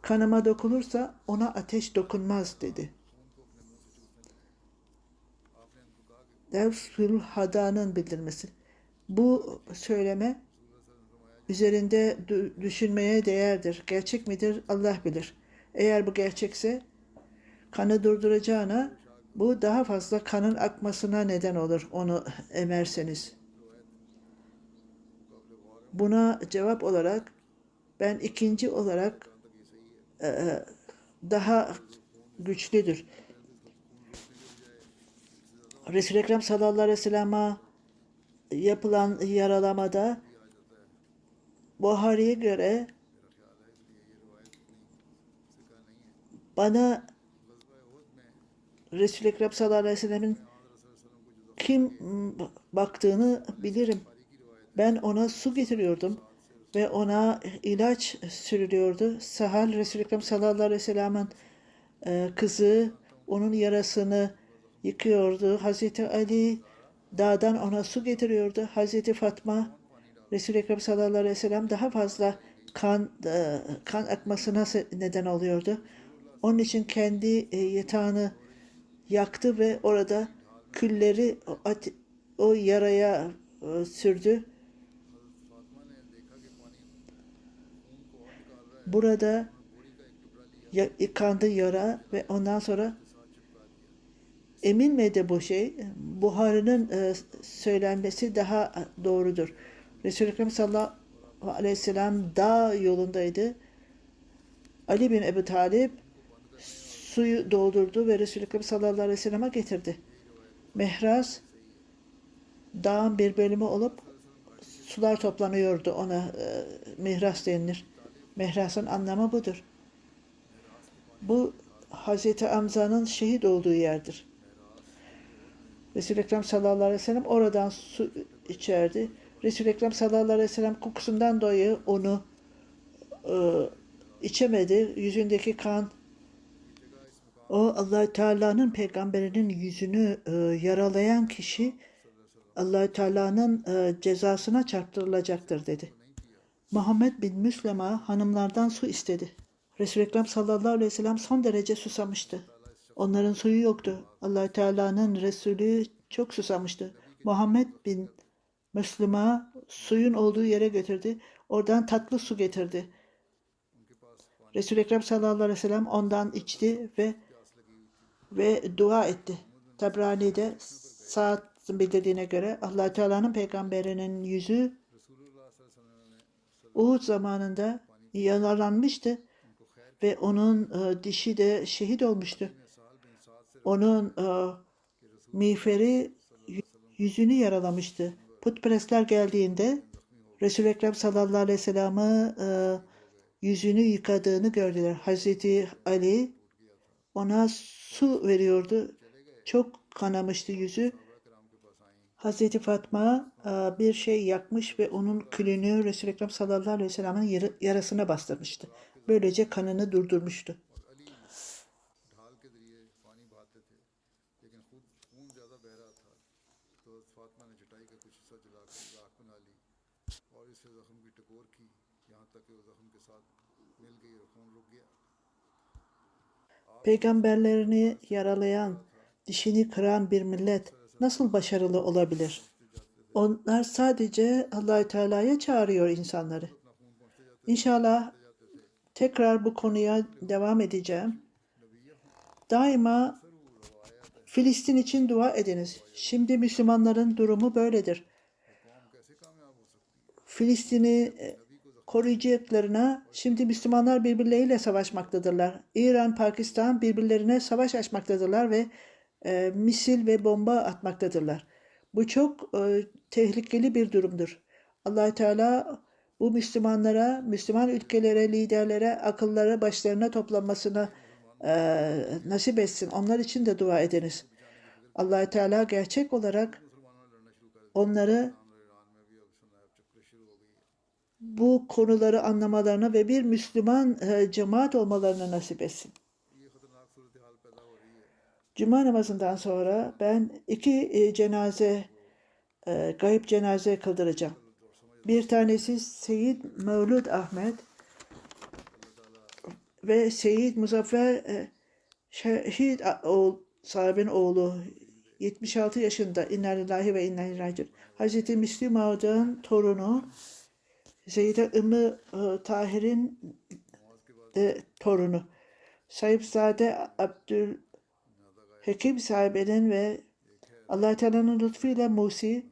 kanıma dokunursa ona ateş dokunmaz dedi. Devsul Hada'nın bildirmesi. Bu söyleme üzerinde düşünmeye değerdir. Gerçek midir? Allah bilir. Eğer bu gerçekse kanı durduracağına bu daha fazla kanın akmasına neden olur onu emerseniz. Buna cevap olarak ben ikinci olarak daha güçlüdür. Resul-i Ekrem sallallahu aleyhi ve sellem'e yapılan yaralamada Buhari'ye göre bana Resul-i Ekrem sallallahu aleyhi ve sellem'in kim baktığını bilirim. Ben ona su getiriyordum ve ona ilaç sürülüyordu. Sahal Resul-i Ekrem sallallahu aleyhi ve sellem'in kızı onun yarasını yıkıyordu. Hazreti Ali dağdan ona su getiriyordu. Hazreti Fatma Resul-i Ekrem sallallahu aleyhi ve sellem daha fazla kan akmasına neden oluyordu. Onun için kendi yatağını yaktı ve orada külleri o yaraya sürdü. Burada yıkandı yara ve ondan sonra emin miydi bu şey? Buharının söylenmesi daha doğrudur. Resul-i Ekrem sallallahu aleyhi ve sellem dağ yolundaydı. Ali bin Ebu Talib suyu doldurdu ve Resul-i Ekrem sallallahu aleyhi ve sellem'e getirdi. Mehraz dağın bir bölümü olup sular toplanıyordu. Ona mihras denilir. Mihrasın anlamı budur. Bu Hazreti Hamza'nın şehit olduğu yerdir. Resul-i Ekrem sallallahu aleyhi ve sellem oradan su içerdi. Resul-i Ekrem sallallahu aleyhi ve sellem kokusundan dolayı onu içemedi. Yüzündeki kan o Allah Teala'nın peygamberinin yüzünü yaralayan kişi Allah Teala'nın cezasına çarptırılacaktır dedi. Muhammed bin Müslüme hanımlardan su istedi. Resul-i Ekrem sallallahu aleyhi ve sellem son derece susamıştı. Onların suyu yoktu. Allah Teala'nın Resulü çok susamıştı. Muhammed bin Müslüme suyun olduğu yere götürdü. Oradan tatlı su getirdi. Resul-i Ekrem sallallahu aleyhi ve sellem ondan içti ve dua etti. Tabrani'de Sa'd'ın bildirdiğine göre Allah Teala'nın peygamberinin yüzü Uhud zamanında yaralanmıştı ve onun dişi de şehit olmuştu. Onun miğferi yüzünü yaralamıştı. Putperestler geldiğinde Resul-i Ekrem sallallahu aleyhi ve sellem'i yüzünü yıkadığını gördüler. Hazreti Ali ona su veriyordu. Çok kanamıştı yüzü. Hazreti Fatma bir şey yakmış ve onun külünü Resul-i Ekrem sallallahu aleyhi ve sellem'in yarasına bastırmıştı. Böylece kanını durdurmuştu. Peygamberlerini yaralayan, dişini kıran bir millet nasıl başarılı olabilir? Onlar sadece Allah-u Teala'ya çağırıyor insanları. İnşallah tekrar bu konuya devam edeceğim. Daima Filistin için dua ediniz. Şimdi Müslümanların durumu böyledir. Filistin'i koruyacaklarına şimdi Müslümanlar birbirleriyle savaşmaktadırlar. İran, Pakistan birbirlerine savaş açmaktadırlar ve misil ve bomba atmaktadırlar. Bu çok tehlikeli bir durumdur. Allah Teala bu Müslümanlara, Müslüman ülkelere, liderlere, akılları başlarına toplanmasını nasip etsin. Onlar için de dua ediniz. Allah Teala gerçek olarak onları bu konuları anlamalarına ve bir Müslüman cemaat olmalarına nasip etsin. Cuma namazından sonra ben 2 cenaze, gayip cenaze kıldıracağım. Bir tanesi Seyyid Mevlud Ahmet ve Seyyid Muzaffer Şehit sahibin oğlu 76 yaşında. İnna lillahi ve inna ileyhi raciun. Hazreti Müslim Ağa'nın torunu Zeynep Ümmü Tahir'in de torunu. Sahipzade Abdülhakim sahibenin ve Allah Teala'nın lütfuyla Musi,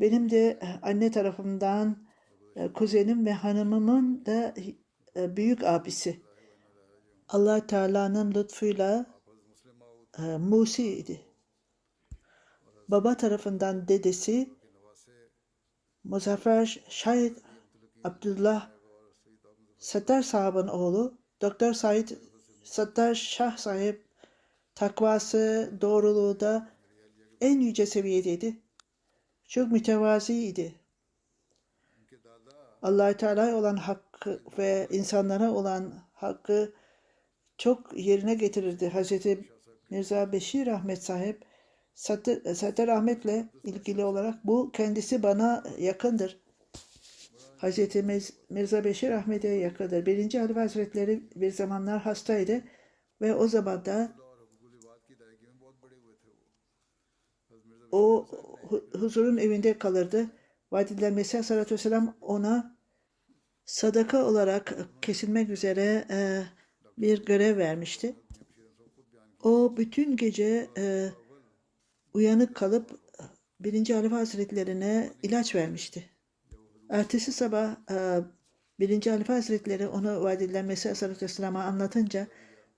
benim de anne tarafımdan kuzenim ve hanımımın da büyük abisi. Allah Teala'nın lütfuyla Musi idi. Baba tarafından dedesi Muzaffer Şahit Abdullah Sattar sahibin oğlu, Doktor Said Sattar Şah sahip takvası, doğruluğu da en yüce seviyedeydi. Çok mütevaziydi. Allah-u Teala'ya olan hakkı ve insanlara olan hakkı çok yerine getirirdi. Hazreti Mirza Beşir Ahmet sahip Sattar Ahmet'le ilgili olarak bu kendisi bana yakındır. Hazreti Mirza Beşir Ahmet'e yakındır. 1. Halife Hazretleri bir zamanlar hastaydı. Ve o zaman da o huzurun evinde kalırdı. Vadidler Mesih Aleyhisselatü Vesselam ona sadaka olarak kesilmek üzere bir görev vermişti. O bütün gece uyanık kalıp birinci Halife Hazretlerine ilaç vermişti. Ertesi sabah birinci Halife Hazretleri onu vaat edilen Mesih Aleyhisselatü Vesselam'a anlatınca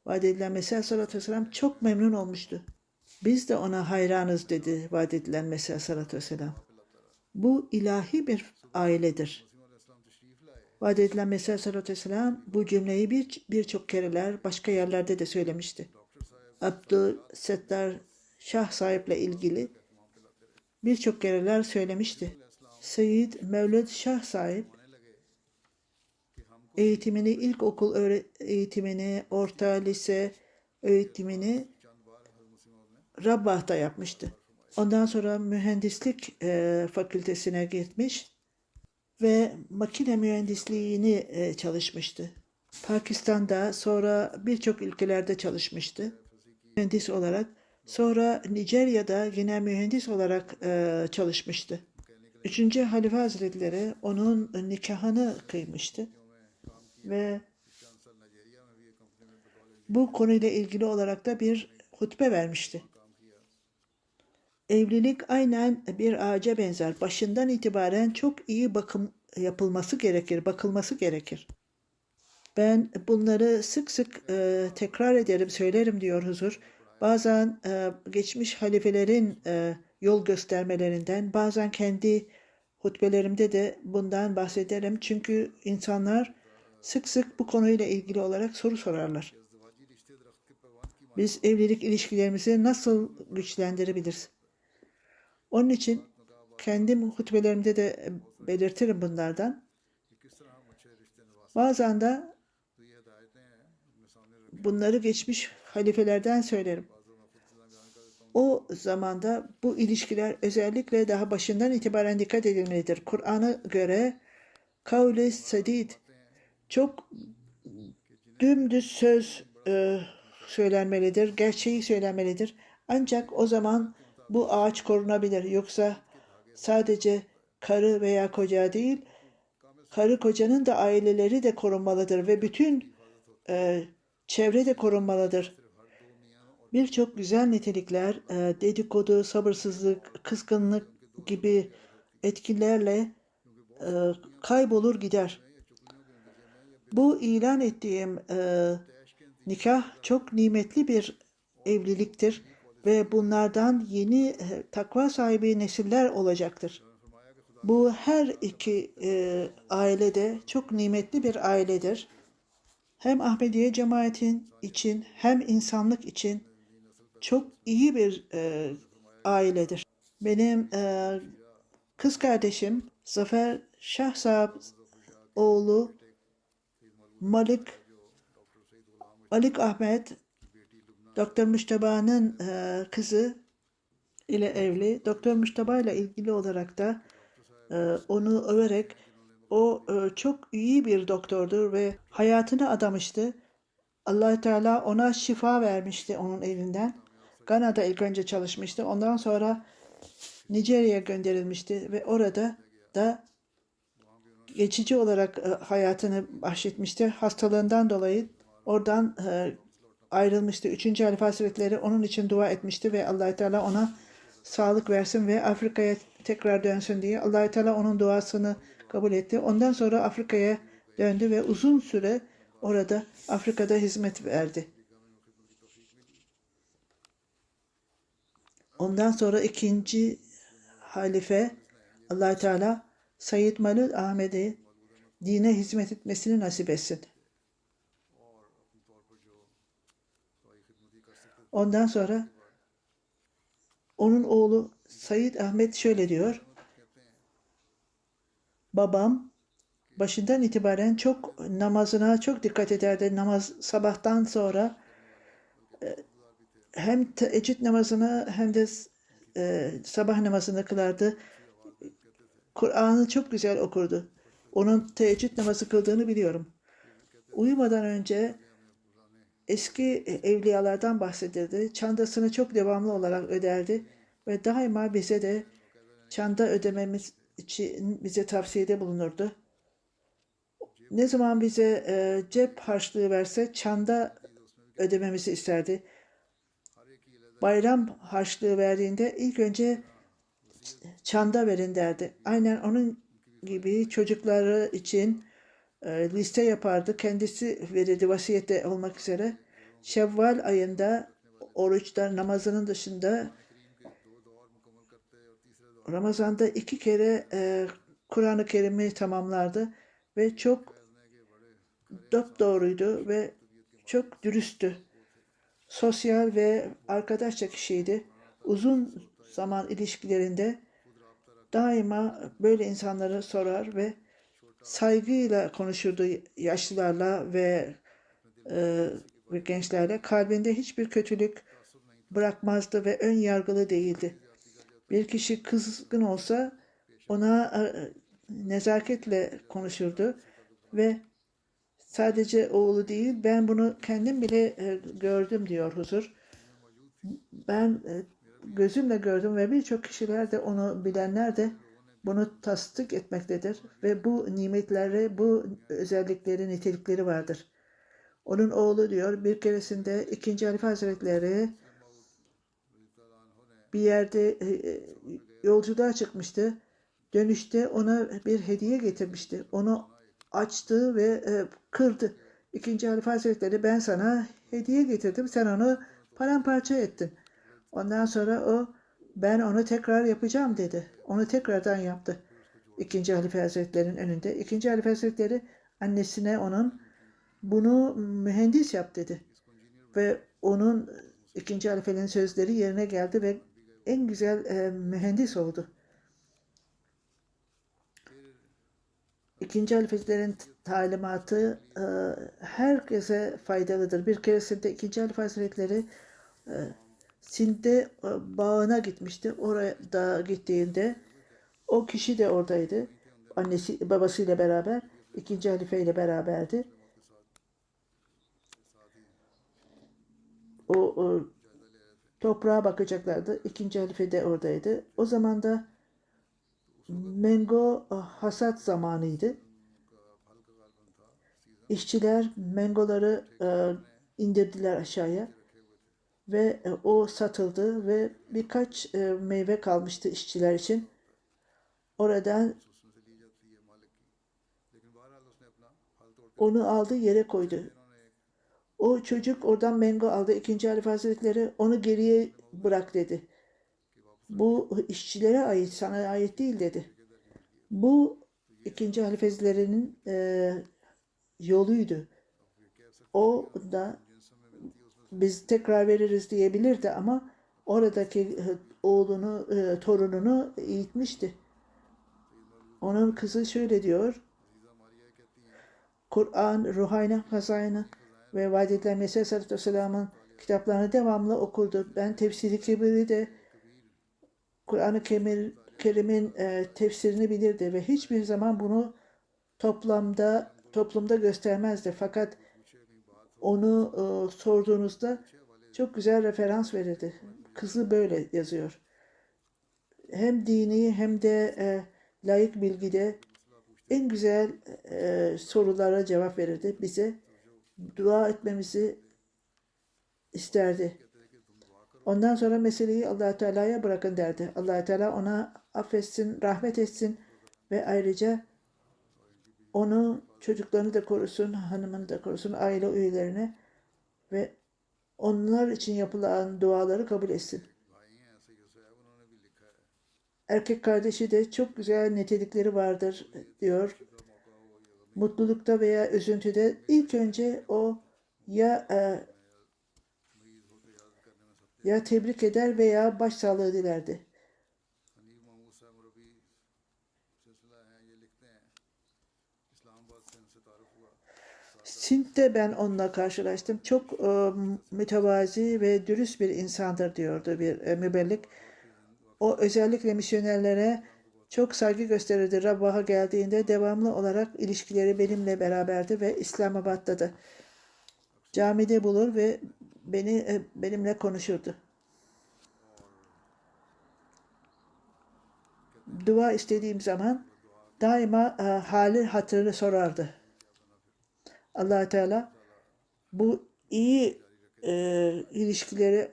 vaat edilen Mesih Aleyhisselatü Vesselam çok memnun olmuştu. Biz de ona hayranız dedi vaat edilen Mesih Aleyhisselatü Vesselam. Bu ilahi bir ailedir. Vaat edilen Mesih Aleyhisselatü Vesselam bu cümleyi birçok kereler başka yerlerde de söylemişti. Abdülsettar Şah sahiple ilgili birçok kereler söylemişti. Seyyid Mevlid Şah sahip eğitimini, ilkokul eğitimini, orta lise eğitimini Rabbah'ta yapmıştı. Ondan sonra mühendislik fakültesine gitmiş ve makine mühendisliğini çalışmıştı. Pakistan'da, sonra birçok ülkelerde çalışmıştı mühendis olarak. Sonra Nijerya'da yine mühendis olarak çalışmıştı. Üçüncü Halife Hazretleri onun nikahını kıymıştı ve bu konuyla ilgili olarak da bir hutbe vermişti. Evlilik aynen bir ağaca benzer. Başından itibaren çok iyi bakılması gerekir. Ben bunları sık sık tekrar ederim, söylerim diyor huzur. Bazen geçmiş halifelerin yol göstermelerinden, bazen kendi hutbelerimde de bundan bahsederim. Çünkü insanlar sık sık bu konuyla ilgili olarak soru sorarlar. Biz evlilik ilişkilerimizi nasıl güçlendirebiliriz? Onun için kendim hutbelerimde de belirtirim bunlardan. Bazen de bunları geçmiş halifelerden söylerim. O zamanda bu ilişkiler özellikle daha başından itibaren dikkat edilmelidir. Kur'an'a göre kavli sadid, çok dümdüz söz söylenmelidir, gerçeği söylenmelidir. Ancak o zaman bu ağaç korunabilir. Yoksa sadece karı veya koca değil, karı kocanın da aileleri de korunmalıdır ve bütün çevre de korunmalıdır. Birçok güzel nitelikler, dedikodu, sabırsızlık, kızgınlık gibi etkilerle kaybolur gider. Bu ilan ettiğim nikah çok nimetli bir evliliktir ve bunlardan yeni takva sahibi nesiller olacaktır. Bu her iki ailede çok nimetli bir ailedir. Hem Ahmediye cemaatin için hem insanlık için çok iyi bir ailedir. Benim kız kardeşim Zafer Şah Sahab oğlu Malik Ahmet, Doktor Müştaba'nın kızı ile evli. Doktor Müştaba ile ilgili olarak da onu överek o çok iyi bir doktordur ve hayatını adamıştı. Allah Teala ona şifa vermişti onun elinden. Gana'da ilk önce çalışmıştı. Ondan sonra Nijerya'ya gönderilmişti ve orada da geçici olarak hayatını bahşetmişti. Hastalığından dolayı oradan ayrılmıştı. Üçüncü Halife Hazretleri onun için dua etmişti ve Allah Teala ona sağlık versin ve Afrika'ya tekrar dönsün diye. Allah Teala onun duasını kabul etti. Ondan sonra Afrika'ya döndü ve uzun süre orada Afrika'da hizmet verdi. Ondan sonra ikinci halife Allah Teala Sayyid Maulud Ahmed'e dine hizmet etmesini nasip etsin. Ondan sonra onun oğlu Said Ahmet şöyle diyor. Babam başından itibaren çok namazına çok dikkat ederdi. Namaz sabahtan sonra hem teheccüd namazını hem de sabah namazını kılardı. Kur'an'ı çok güzel okurdu. Onun teheccüd namazı kıldığını biliyorum. Uyumadan önce eski evliyalardan bahsederdi. Çandasını çok devamlı olarak öderdi ve daima bize de çanda ödememiz için bize tavsiyede bulunurdu. Ne zaman bize cep harçlığı verse çanda ödememizi isterdi. Bayram harçlığı verdiğinde ilk önce çanda verin derdi. Aynen onun gibi çocukları için liste yapardı. Kendisi verirdi vasiyette olmak üzere. Şevval ayında oruçlar namazının dışında Ramazan'da 2 kere Kur'an-ı Kerim'i tamamlardı ve çok dopdoğruydu ve çok dürüsttü. Sosyal ve arkadaşça kişiydi. Uzun zaman ilişkilerinde daima böyle insanları sorar ve saygıyla konuşurdu yaşlılarla ve gençlerle. Kalbinde hiçbir kötülük bırakmazdı ve ön yargılı değildi. Bir kişi kızgın olsa ona nezaketle konuşurdu ve sadece oğlu değil, ben bunu kendim bile gördüm diyor Huzur. Ben gözümle gördüm ve birçok kişiler de onu bilenler de bunu tasdik etmektedir. Ve bu nimetleri, bu özellikleri, nitelikleri vardır. Onun oğlu diyor, bir keresinde 2. Halife Hazretleri bir yerde yolculuğa çıkmıştı. Dönüşte ona bir hediye getirmişti. Onu açtı ve kırdı. 2. Halife Hazretleri ben sana hediye getirdim. Sen onu paramparça ettin. Ondan sonra ben onu tekrar yapacağım dedi. Onu tekrardan yaptı. 2. Halife Hazretleri'nin önünde. 2. Halife Hazretleri annesine onun bunu mühendis yap dedi. Ve onun 2. halifenin sözleri yerine geldi ve en güzel mühendis oldu. 2. halifelerin talimatı herkese faydalıdır. Bir keresinde 2. Halife Hazretleri Sind'de bağına gitmişti. Orada gittiğinde o kişi de oradaydı. Annesi, babasıyla beraber, 2. halife ile beraberdi. O toprağa bakacaklardı. 2. halife de oradaydı. O zaman da mango hasat zamanıydı. İşçiler mangoları indirdiler aşağıya ve o satıldı ve birkaç meyve kalmıştı işçiler için. Oradan onu aldı yere koydu. O çocuk oradan mango aldı. 2. Halife Hazretleri onu geriye bırak dedi. Bu işçilere ait, sana ait değil dedi. Bu 2. halifelerin yoluydu. O da biz tekrar veririz diyebilirdi ama oradaki oğlunu, torununu eğitmişti. Onun kızı şöyle diyor. Kur'an, Ruhayna Hazayna ve Valideden Mesih Aleyhisselatü Vesselam'ın kitaplarını devamlı okurdu. Ben tefsiri kebiri de Kur'an-ı Kerim'in tefsirini bilirdi ve hiçbir zaman bunu toplumda göstermezdi. Fakat onu sorduğunuzda çok güzel referans verirdi. Kızı böyle yazıyor. Hem dini hem de layık bilgide en güzel sorulara cevap verirdi. Bize dua etmemizi isterdi. Ondan sonra meseleyi Allah Teala'ya bırakın derdi. Allah Teala ona affetsin, rahmet etsin ve ayrıca onu, çocuklarını da korusun, hanımını da korusun, aile üyelerini ve onlar için yapılan duaları kabul etsin. Erkek kardeşi de çok güzel nitelikleri vardır diyor. Mutlulukta veya üzüntüde ilk önce o ya tebrik eder veya başsağlığı dilerdi. Sint'te ben onunla karşılaştım. Çok mütevazi ve dürüst bir insandır diyordu bir mübellik. O özellikle misyonerlere çok saygı gösterirdi. Rabbah'a geldiğinde devamlı olarak ilişkileri benimle beraberdi ve İslamabad'da da. camide bulur ve benimle konuşurdu. Dua istediğim zaman daima hali hatırını sorardı. Allah Teala bu iyi ilişkileri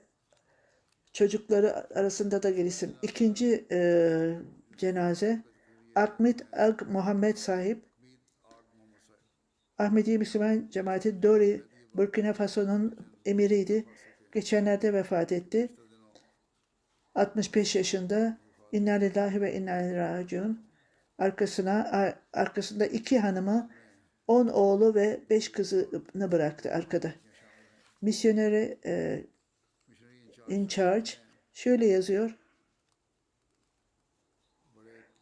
çocukları arasında da gelişsin. İkinci cenaze Ahmet Ag Muhammed sahip, Ahmedi Müslüman Cemaati Dori, Burkina Faso'nun emiriydi. Geçenlerde vefat etti. 65 yaşında. İnna lillahi ve inna ileyhi raciun. Arkasında 2 hanımı, 10 oğlu ve 5 kızını bıraktı arkada. Misyoneri in charge şöyle yazıyor.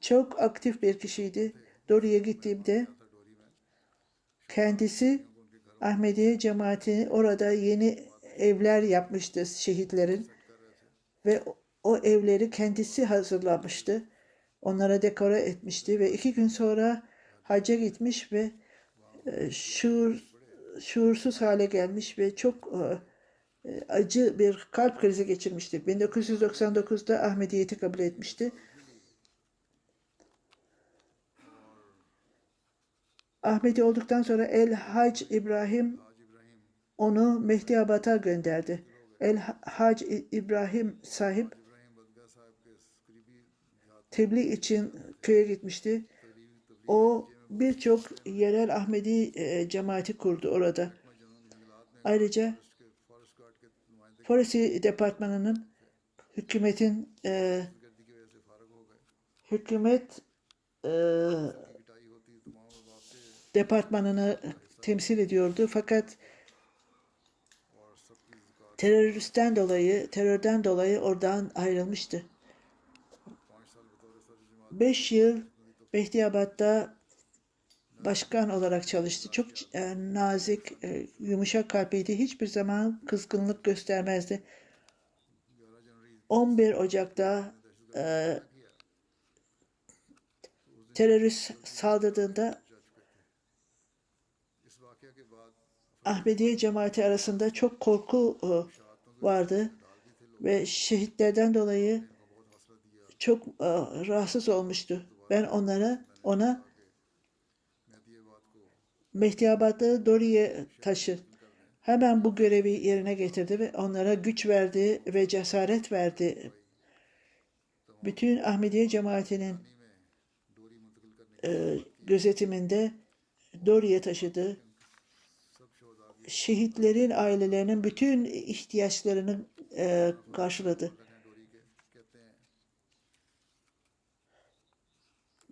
Çok aktif bir kişiydi. Dori'ye gittiğimde kendisi Ahmediye cemaatini orada yeni evler yapmıştı şehitlerin ve o evleri kendisi hazırlamıştı. Onlara dekore etmişti ve 2 gün sonra hacca gitmiş ve şuursuz hale gelmiş ve çok acı bir kalp krizi geçirmişti. 1999'da Ahmediyeti kabul etmişti. Ahmedi olduktan sonra El Hac İbrahim onu Mehdiabad'a gönderdi. El Hac İbrahim sahip tebliğ için köye gitmişti. O birçok yerel Ahmedi cemaati kurdu orada. Ayrıca Foresi Departmanı'nın hükümetin hükümet departmanını temsil ediyordu. Fakat terörden dolayı oradan ayrılmıştı. 5 yıl Mehdiabad'da başkan olarak çalıştı. Çok nazik, yumuşak kalpliydi. Hiçbir zaman kızgınlık göstermezdi. 11 Ocak'ta terörist saldırdığında Ahmediye cemaati arasında çok korku vardı ve şehitlerden dolayı çok rahatsız olmuştu. Ben ona Mehdiabad'da Dori'ye taşı. Hemen bu görevi yerine getirdi ve onlara güç verdi ve cesaret verdi. Bütün Ahmediye cemaatinin gözetiminde Dori'ye taşıdı. Şehitlerin ailelerinin bütün ihtiyaçlarını karşıladı.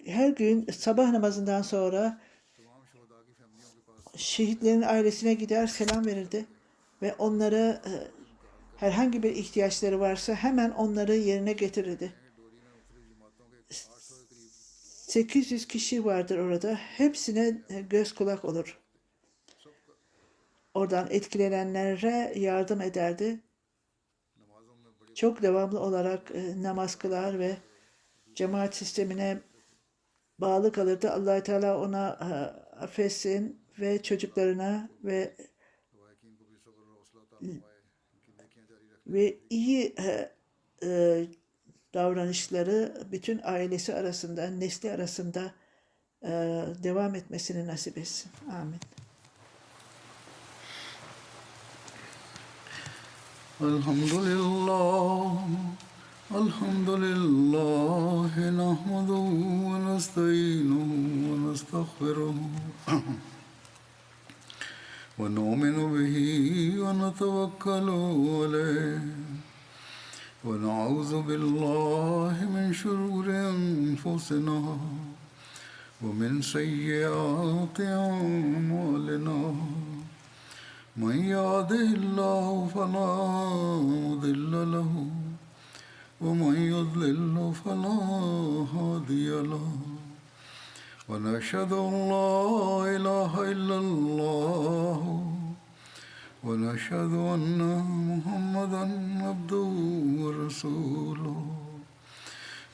Her gün sabah namazından sonra şehitlerin ailesine gider selam verirdi ve onlara herhangi bir ihtiyaçları varsa hemen onları yerine getirirdi. 800 kişi vardır orada. Hepsine göz kulak olur. Oradan etkilenenlere yardım ederdi. Çok devamlı olarak namaz kılar ve cemaat sistemine bağlı kalırdı. Allah Teala ona affetsin ve çocuklarına ve iyi davranışları bütün ailesi arasında, nesli arasında devam etmesini nasip etsin. Amin. Elhamdülillah nahmeduhu ve nestainuhu ve nestağfiruhu ve nu'minu bihi ve netevekkalu aleyh ve na'udzu billahi min şururi enfusina ve min seyyiati a'malina. من يهده الله فلا مضل له ومن يضلل فلا هادي له ونشهد أن لا إله إلا الله ونشهد أن محمدا عبده ورسوله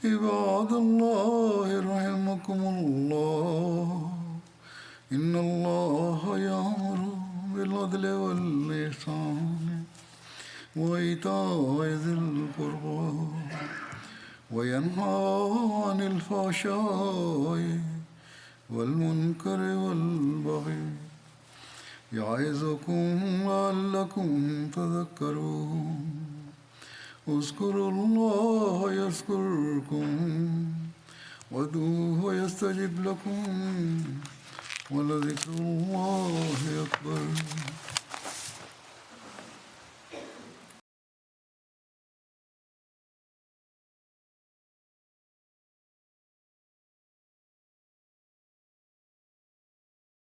عباد الله رحمكم الله إن الله يأمر بالعدل والإحسان وإيتاء ذي القربى وينهى عن الفحشاء والمنكر والبغي يعظكم لعلكم تذكرون اذكروا الله يذكركم وادعوه يستجب لكم ولذكر الله أكبر